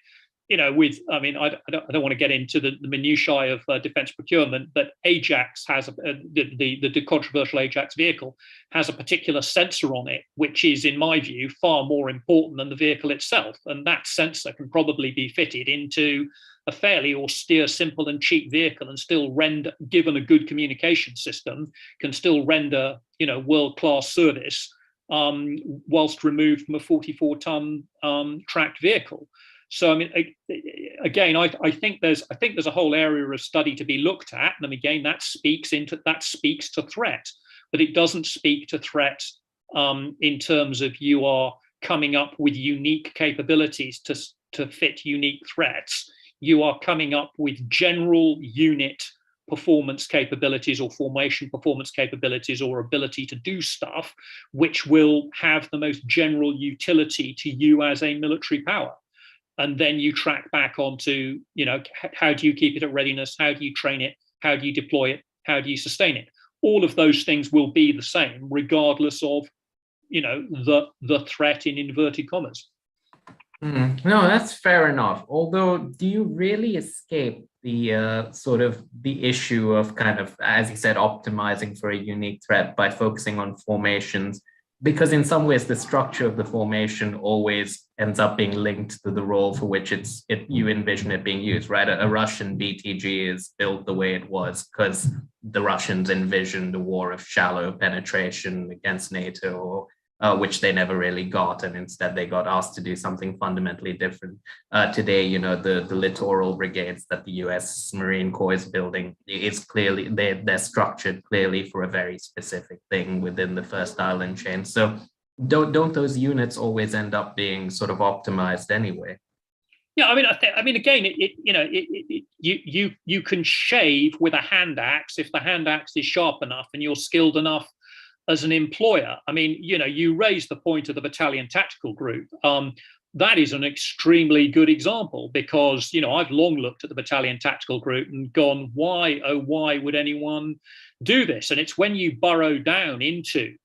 [SPEAKER 2] with, I mean, I don't want to get into the minutiae of defense procurement, but Ajax has the controversial Ajax vehicle has a particular sensor on it, which is, in my view, far more important than the vehicle itself. And that sensor can probably be fitted into a fairly austere, simple and cheap vehicle and still render, given a good communication system, can still render, world-class service whilst removed from a 44-ton tracked vehicle. So, I mean, again, I think there's a whole area of study to be looked at, and again, that speaks to threat, but it doesn't speak to threat in terms of you are coming up with unique capabilities to fit unique threats. You are coming up with general unit performance capabilities or formation performance capabilities or ability to do stuff which will have the most general utility to you as a military power. And then you track back onto, how do you keep it at readiness? How do you train it? How do you deploy it? How do you sustain it? All of those things will be the same, regardless of, the threat in inverted commas.
[SPEAKER 1] No, that's fair enough. Although, do you really escape the the issue of kind of, as you said, optimizing for a unique threat by focusing on formations? Because in some ways, the structure of the formation always ends up being linked to the role for which you envision it being used, right? A Russian BTG is built the way it was because the Russians envisioned a war of shallow penetration against NATO, which they never really got, and instead they got asked to do something fundamentally different. Today, the littoral brigades that the US Marine Corps is building, is clearly, they're structured clearly for a very specific thing within the first island chain. So don't those units always end up being sort of optimized anyway?
[SPEAKER 2] Yeah, I mean, again, you can shave with a hand axe if the hand axe is sharp enough and you're skilled enough as an employer. I mean, you raise the point of the battalion tactical group. That is an extremely good example because, I've long looked at the battalion tactical group and gone, why, oh, why would anyone do this? And it's when you burrow down into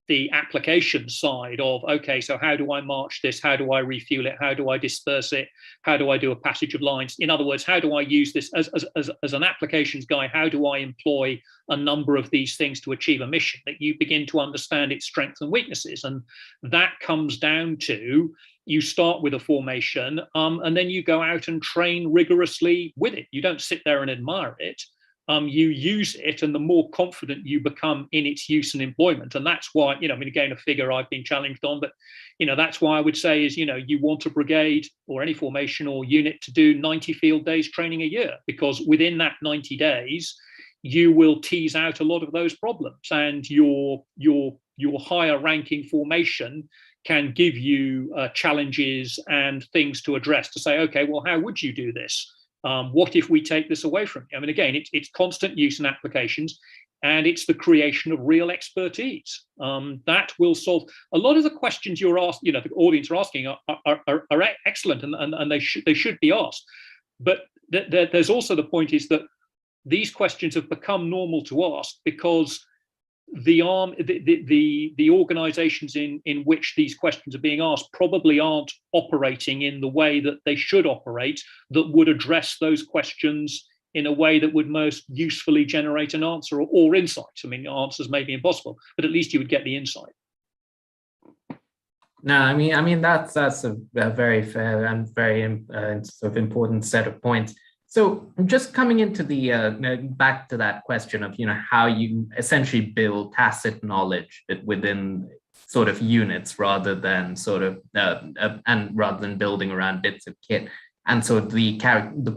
[SPEAKER 2] the application side of, okay, so how do I march this? How do I refuel it? How do I disperse it? How do I do a passage of lines? In other words, how do I use this as an applications guy? How do I employ a number of these things to achieve a mission? That you begin to understand its strengths and weaknesses. And that comes down to, you start with a formation and then you go out and train rigorously with it. You don't sit there and admire it. You use it, and the more confident you become in its use and employment. And that's why, again, a figure I've been challenged on, but, that's why I would say is, you want a brigade or any formation or unit to do 90 field days training a year, because within that 90 days, you will tease out a lot of those problems, and your higher ranking formation can give you challenges and things to address to say, okay, well, how would you do this? What if we take this away from you? I mean, again, it's constant use and applications, and it's the creation of real expertise that will solve a lot of the questions you're asked. The audience are asking are excellent, and they should be asked. But there's also the point is that these questions have become normal to ask because the organizations in which these questions are being asked probably aren't operating in the way that they should operate, that would address those questions in a way that would most usefully generate an answer or insights. I mean, answers may be impossible, but at least you would get the insight.
[SPEAKER 1] No, I mean that's a very fair and very sort of important set of points. So just coming into the back to that question of how you essentially build tacit knowledge within sort of units rather than rather than building around bits of kit, and so the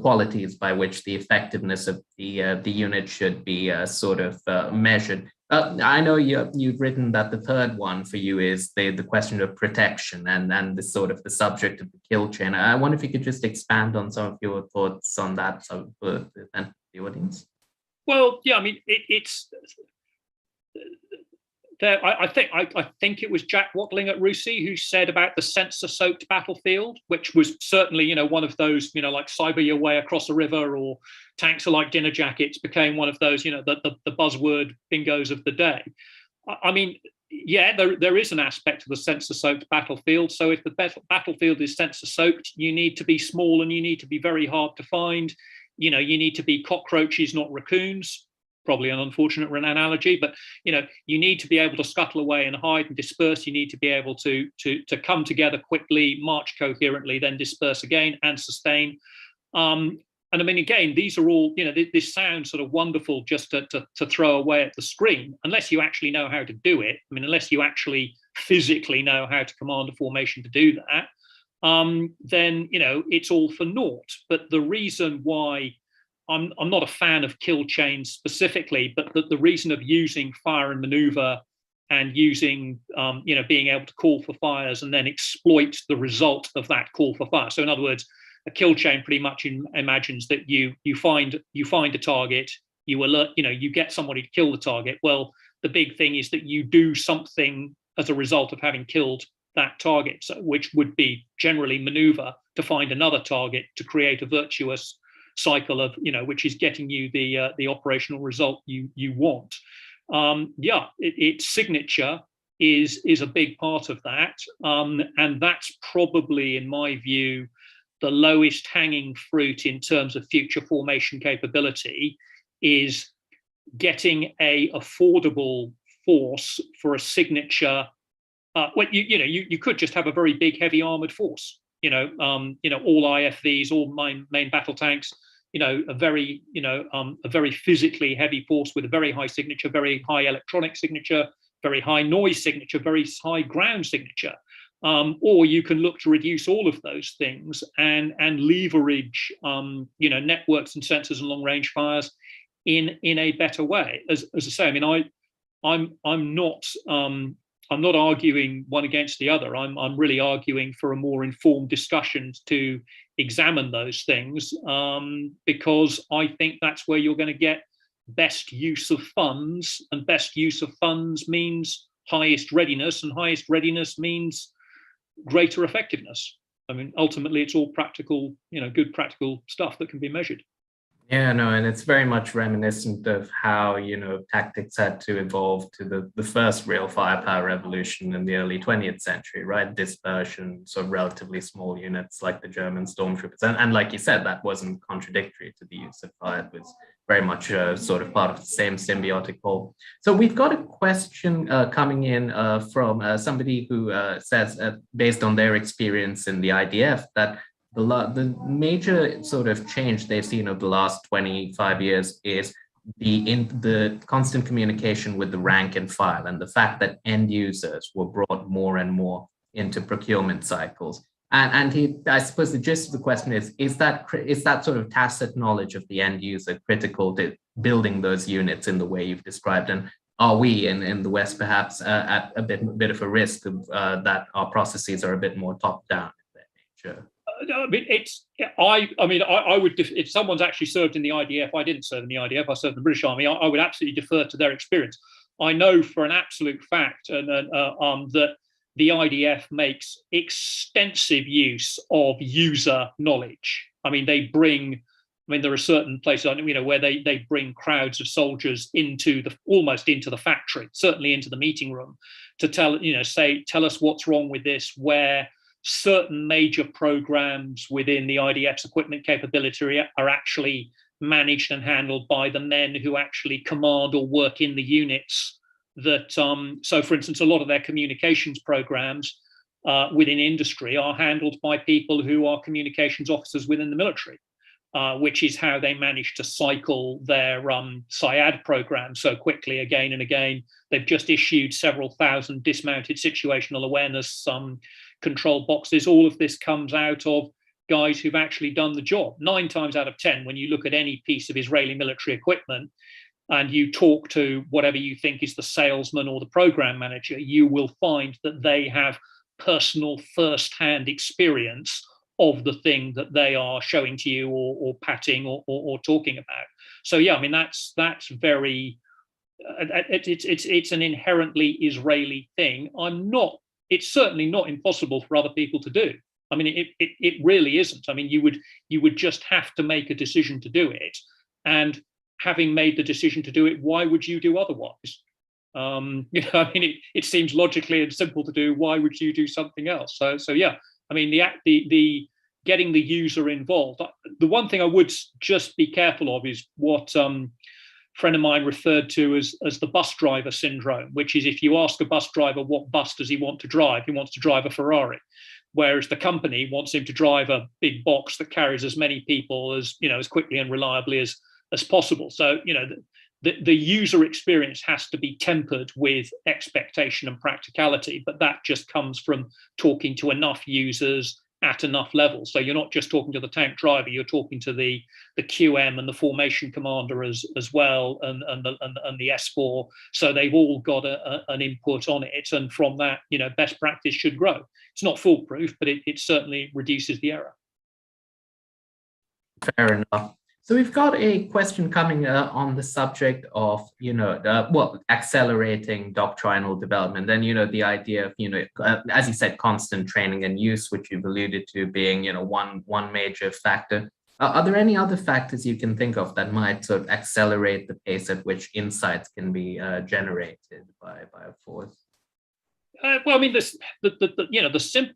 [SPEAKER 1] qualities by which the effectiveness of the unit should be measured. I know you've written that the third one for you is the question of protection and the sort of the subject of the kill chain. I wonder if you could just expand on some of your thoughts on that for the audience.
[SPEAKER 2] Well, yeah, I mean, it's there. I think it was Jack Watling at RUSI who said about the sensor-soaked battlefield, which was certainly one of those like cyber your way across a river or tanks are like dinner jackets became one of those the buzzword bingos of the day. I mean, Yeah, there is an aspect to the sensor-soaked battlefield. So if the battlefield is sensor-soaked, you need to be small and you need to be very hard to find. You need to be cockroaches, not raccoons. Probably an unfortunate analogy, but you need to be able to scuttle away and hide and disperse. You need to be able to come together quickly, march coherently, then disperse again and sustain. And I mean, again, these are all, this sounds sort of wonderful just to throw away at the screen, unless you actually know how to do it. I mean, unless you actually physically know how to command a formation to do that, then, it's all for naught. But the reason why I'm not a fan of kill chains specifically, but the reason of using fire and maneuver and using, being able to call for fires and then exploit the result of that call for fire. So in other words, a kill chain pretty much imagines that you find a target, you alert, you get somebody to kill the target. Well, the big thing is that you do something as a result of having killed that target, which would be generally maneuver to find another target to create a virtuous cycle of, which is getting you the operational result you want. Its signature is a big part of that, and that's probably, in my view, the lowest hanging fruit in terms of future formation capability, is getting a affordable force for a signature. You could just have a very big, heavy armored force. All IFVs, all main battle tanks. A very physically heavy force with a very high signature, very high electronic signature, very high noise signature, very high ground signature. Or you can look to reduce all of those things and leverage networks and sensors and long range fires in a better way. As I say, I mean, I'm not arguing one against the other. I'm really arguing for a more informed discussion to examine those things, because I think that's where you're going to get best use of funds, and best use of funds means highest readiness, and highest readiness means greater effectiveness. I mean, ultimately, it's all practical, good practical stuff that can be measured.
[SPEAKER 1] Yeah, no, and it's very much reminiscent of how, tactics had to evolve to the first real firepower revolution in the early 20th century, right? Dispersion, sort of relatively small units like the German stormtroopers. And like you said, that wasn't contradictory to the use of fire. It was very much sort of part of the same symbiotic whole. So we've got a question coming in from somebody who says, based on their experience in the IDF, that the major sort of change they've seen over the last 25 years is the constant communication with the rank and file, and the fact that end users were brought more and more into procurement cycles. And I suppose the gist of the question is that sort of tacit knowledge of the end user critical to building those units in the way you've described? And are we in the West perhaps at a bit of a risk of that our processes are a bit more top down in their nature?
[SPEAKER 2] I would, if someone's actually served in the IDF, I didn't serve in the IDF, I served in the British Army, I would absolutely defer to their experience. I know for an absolute fact that the IDF makes extensive use of user knowledge. I mean, there are certain places, where they bring crowds of soldiers almost into the factory, certainly into the meeting room, to tell us what's wrong with this, where certain major programs within the IDF's equipment capability are actually managed and handled by the men who actually command or work in the units that, so for instance, a lot of their communications programs within industry are handled by people who are communications officers within the military, which is how they manage to cycle their SIAD program so quickly again and again. They've just issued several thousand dismounted situational awareness control boxes. All of this comes out of guys who've actually done the job. 9 times out of 10, when you look at any piece of Israeli military equipment and you talk to whatever you think is the salesman or the program manager, you will find that they have personal first-hand experience of the thing that they are showing to you or patting or talking about. So yeah, I mean, that's very, it's an inherently Israeli thing. It's certainly not impossible for other people to do. I mean, it really isn't. I mean, you would just have to make a decision to do it. And having made the decision to do it, why would you do otherwise? I mean, it seems logically and simple to do. Why would you do something else? So yeah, I mean, the getting the user involved. The one thing I would just be careful of is what a friend of mine referred to as the bus driver syndrome, which is if you ask a bus driver what bus does he want to drive, he wants to drive a Ferrari, whereas the company wants him to drive a big box that carries as many people as as quickly and reliably as possible. So the user experience has to be tempered with expectation and practicality, but that just comes from talking to enough users at enough levels. So you're not just talking to the tank driver, you're talking to the QM and the formation commander as well, and the S4. So they've all got an input on it, and from that, best practice should grow. It's not foolproof, but it certainly reduces the error.
[SPEAKER 1] Fair enough. So we've got a question coming on the subject of, accelerating doctrinal development. And, the idea of, as you said, constant training and use, which you've alluded to being, one major factor. Are there any other factors you can think of that might sort of accelerate the pace at which insights can be generated by a force?
[SPEAKER 2] Well, I mean, the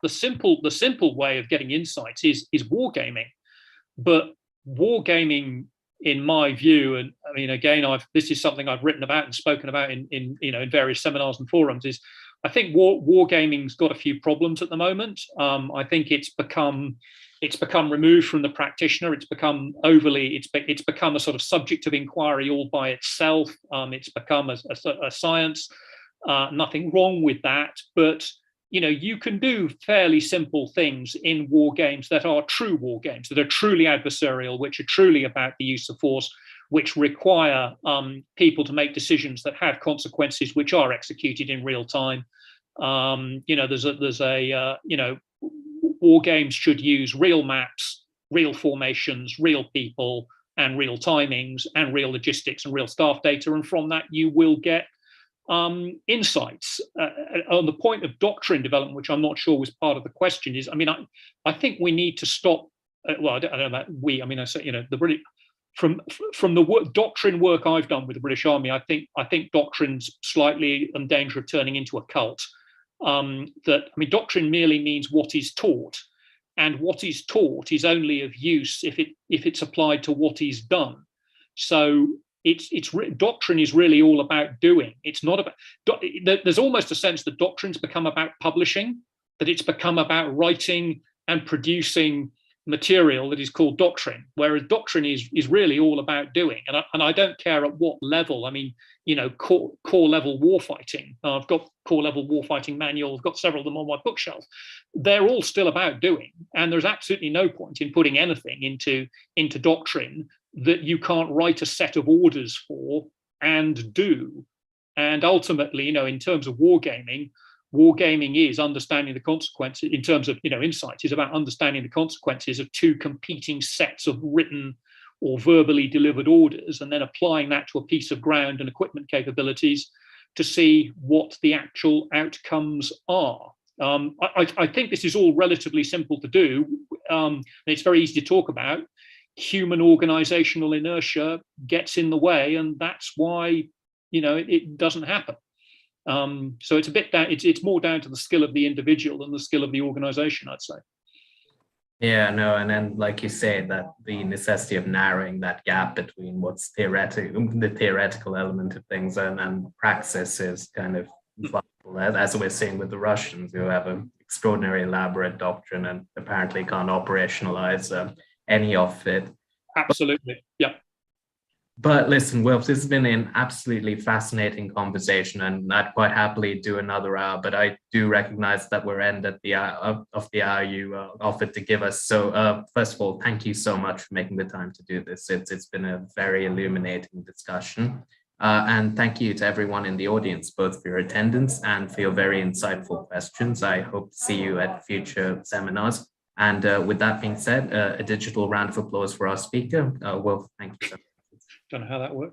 [SPEAKER 2] simple way of getting insights is wargaming, but wargaming, in my view, and I mean, again, this is something I've written about and spoken about in various seminars and forums, is I think wargaming's got a few problems at the moment. I think it's become removed from the practitioner. It's become it's become a sort of subject of inquiry all by itself. It's become a science. Nothing wrong with that, but you can do fairly simple things in war games that are true war games, that are truly adversarial, which are truly about the use of force, which require people to make decisions that have consequences, which are executed in real time. War games should use real maps, real formations, real people, and real timings, and real logistics and real staff data, and from that you will get insights. On the point of doctrine development, which I'm not sure was part of the question, is, I mean, I think we need to stop. Well, I don't know about we. I mean, I say, the British, from the doctrine work I've done with the British Army, I think doctrine's slightly in danger of turning into a cult. Doctrine merely means what is taught, and what is taught is only of use if it's applied to what is done. So doctrine is really all about doing. It's not about. There's almost a sense that doctrine's become about publishing, that it's become about writing and producing material that is called doctrine, whereas doctrine is really all about doing. And I don't care at what level. I mean, core level warfighting. I've got core level warfighting manuals. I've got several of them on my bookshelf. They're all still about doing, and there's absolutely no point in putting anything into doctrine that you can't write a set of orders for and do. And ultimately, in terms of wargaming is understanding the consequences. In terms of insights, is about understanding the consequences of two competing sets of written or verbally delivered orders, and then applying that to a piece of ground and equipment capabilities to see what the actual outcomes are. I think this is all relatively simple to do. It's very easy to talk about. Human organizational inertia gets in the way, and that's why it doesn't happen. So it's a bit that it's more down to the skill of the individual than the skill of the organization, I'd say. Yeah,
[SPEAKER 1] no, and then like you say, that the necessity of narrowing that gap between what's the theoretical element of things and praxis is kind of vital, as we're seeing with the Russians, who have an extraordinary elaborate doctrine and apparently can't operationalize any of it.
[SPEAKER 2] Absolutely, yeah.
[SPEAKER 1] But listen, Wilf, this has been an absolutely fascinating conversation, and I'd quite happily do another hour, but I do recognize that we're at the hour of the hour you offered to give us. So first of all, thank you so much for making the time to do this. It's been a very illuminating discussion. And thank you to everyone in the audience, both for your attendance and for your very insightful questions. I hope to see you at future seminars. And with that being said, a digital round of applause for our speaker. Wilf, thank you so much.
[SPEAKER 2] Don't know how that works.